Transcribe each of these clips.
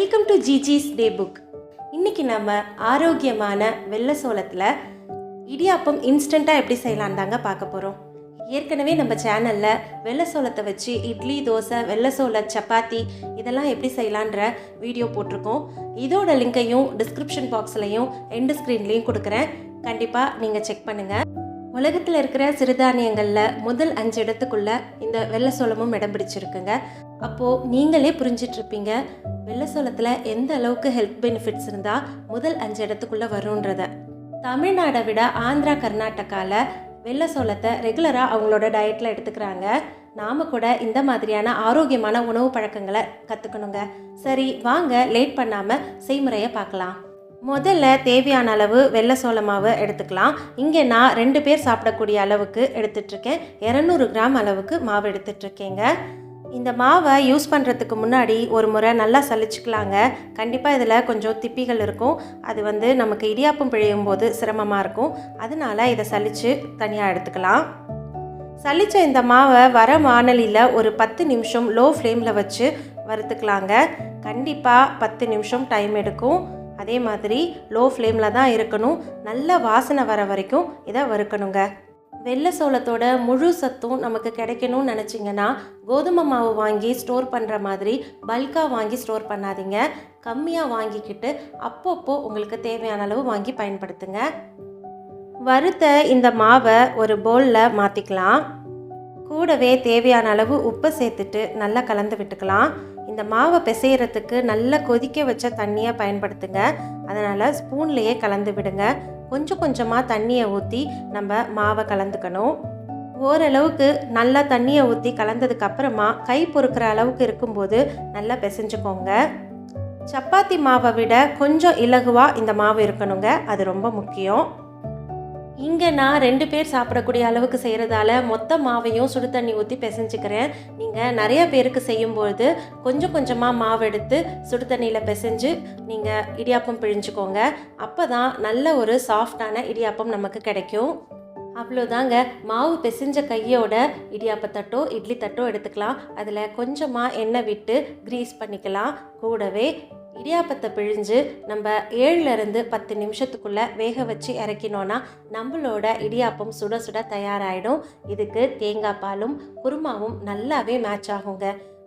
Welcome to ஜிஜிஸ் டேபுக். இன்றைக்கி நம்ம ஆரோக்கியமான வெள்ளை சோளத்தில் இடியாப்பம் இன்ஸ்டண்ட்டாக எப்படி செய்யலான்னு தாங்க பார்க்க போகிறோம். ஏற்கனவே நம்ம சேனலில் வெள்ளை சோளத்தை வச்சு இட்லி, தோசை, வெள்ளை சோள சப்பாத்தி இதெல்லாம் எப்படி செய்யலான்ற வீடியோ போட்டிருக்கோம். இதோட லிங்கையும் டிஸ்கிரிப்ஷன் பாக்ஸ்லையும் எண்டு ஸ்க்ரீன்லேயும் கொடுக்குறேன். கண்டிப்பாக நீங்கள் செக் பண்ணுங்கள். உலகத்தில் இருக்கிற சிறுதானியங்களில் முதல் 5 இடத்துக்குள்ளே இந்த வெள்ளை சோளமும் இடம் பிடிச்சிருக்குங்க. அப்போது நீங்களே புரிஞ்சிட்ருப்பீங்க வெள்ளை சோளத்தில் எந்த அளவுக்கு ஹெல்த் பெனிஃபிட்ஸ் இருந்தால் முதல் 5 இடத்துக்குள்ளே வரும்ன்றத. தமிழ்நாடை விட ஆந்திரா, கர்நாடகாவில் வெள்ளை சோளத்தை ரெகுலராக அவங்களோட டயட்டில் எடுத்துக்கிறாங்க. நாம் கூட இந்த மாதிரியான ஆரோக்கியமான உணவு பழக்கங்களை கற்றுக்கணுங்க. சரி வாங்க, லேட் பண்ணாமல் செய்முறையை பார்க்கலாம். முதல்ல தேவையான அளவு வெள்ளை சோள மாவு எடுத்துக்கலாம். இங்கே நான் 2 பேர் சாப்பிடக்கூடிய அளவுக்கு எடுத்துட்ருக்கேன். 200 கிராம் அளவுக்கு மாவு எடுத்துட்ருக்கேங்க. இந்த மாவை யூஸ் பண்ணுறதுக்கு முன்னாடி ஒரு முறை நல்லா சலிச்சுக்கலாங்க. கண்டிப்பாக இதில் கொஞ்சம் திப்பிகள் இருக்கும். அது நமக்கு இடியாப்பம் பிழையும் போது சிரமமாக இருக்கும். அதனால் இதை சலித்து தனியாக எடுத்துக்கலாம். சலித்த இந்த மாவை வர வாணலியில் ஒரு 10 நிமிஷம் லோ ஃப்ளேமில் வச்சு வறுத்துக்கலாங்க. கண்டிப்பாக 10 நிமிஷம் டைம் எடுக்கும். அதே மாதிரி லோ ஃப்ளேமில் தான் இருக்கணும். நல்ல வாசனை வர வரைக்கும் இதை வறுக்கணுங்க. வெள்ளை சோளத்தோட முழு சத்தும் நமக்கு கிடைக்கணும்னு நினச்சிங்கன்னா கோதுமை மாவு வாங்கி ஸ்டோர் பண்ணுற மாதிரி பல்காக வாங்கி ஸ்டோர் பண்ணாதீங்க. கம்மியாக வாங்கிக்கிட்டு அப்பப்போ உங்களுக்கு தேவையான அளவு வாங்கி பயன்படுத்துங்க. வறுத்த இந்த மாவை ஒரு பவுலில் மாற்றிக்கலாம். கூடவே தேவையான அளவு உப்பை சேர்த்துட்டு நல்லா கலந்து விட்டுக்கலாம். இந்த மாவை பிசைகிறதுக்கு நல்லா கொதிக்க வச்ச தண்ணியை பயன்படுத்துங்க. அதனால் ஸ்பூன்லேயே கலந்து விடுங்க. கொஞ்சம் கொஞ்சமாக தண்ணியை ஊற்றி நம்ம மாவை கலந்துக்கணும். ஓரளவுக்கு நல்லா தண்ணியை ஊற்றி கலந்ததுக்கப்புறமா கை பொறுக்கிற அளவுக்கு இருக்கும்போது நல்லா பிசைஞ்சுக்கோங்க. சப்பாத்தி மாவை விட கொஞ்சம் இலகுவாக இந்த மாவு இருக்கணுங்க. அது ரொம்ப முக்கியம். இங்கே நான் 2 பேர் சாப்பிடக்கூடிய அளவுக்கு செய்கிறதால மொத்த மாவையும் சுடு தண்ணி ஊற்றி பிசைஞ்சிக்கிறேன். நீங்கள் நிறைய பேருக்கு செய்யும்போது கொஞ்சம் கொஞ்சமாக மாவு எடுத்து சுடு தண்ணியில் பிசைஞ்சு நீங்கள் இடியாப்பம் பிழிஞ்சுக்கோங்க. அப்போ தான் நல்ல ஒரு சாஃப்டான இடியாப்பம் நமக்கு கிடைக்கும். அவ்வளோதாங்க. மாவு பிசைஞ்ச கையோட இடியாப்பத்தட்டோ இட்லி தட்டோ எடுத்துக்கலாம். அதில் கொஞ்சமாக எண்ணெய் விட்டு க்ரீஸ் பண்ணிக்கலாம். கூடவே இடியாப்பத்தை பிழிஞ்சு நம்ம 7லேருந்து 10 நிமிஷத்துக்குள்ளே வேக வச்சு இறக்கினோன்னா நம்மளோட இடியாப்பம் சுட சுட தயாராகிடும். இதுக்கு தேங்காய் பாலும் குருமாவும் நல்லாவே மேட்ச் ஆகுங்க.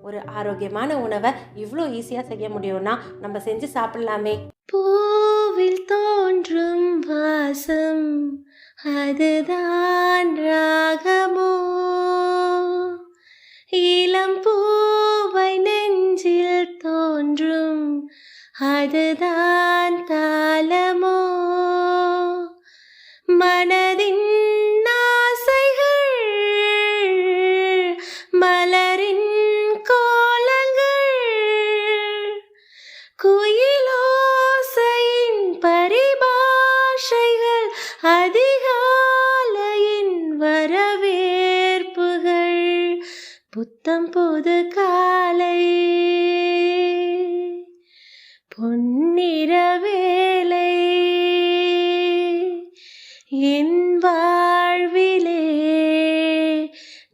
ஒரு ஆரோக்கியமான உணவை இவ்வளோ ஈஸியாக செய்ய முடியும்னா நம்ம செஞ்சு சாப்பிடலாமே. பூவில் தோன்றும் வாசம் அதுதான் ராகமோ, இளம் பூவை நெஞ்சில் தோன்றும் அதுதான் தாளமோ, மனதின் ஆசைகள் மலரின் கோலங்கள், குயிலோசையின் பரிபாஷைகள், அதிகாலையின் வரவேற்புகள், புத்தம் புது காலை பொன்னிற வேலை என் வாழ்விலே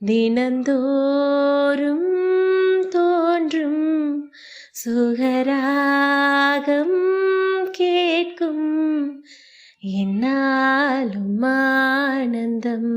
தினந்தோறும் தோன்றும் சுகராகம் கேட்கும் என்னாலும் ஆனந்தம்.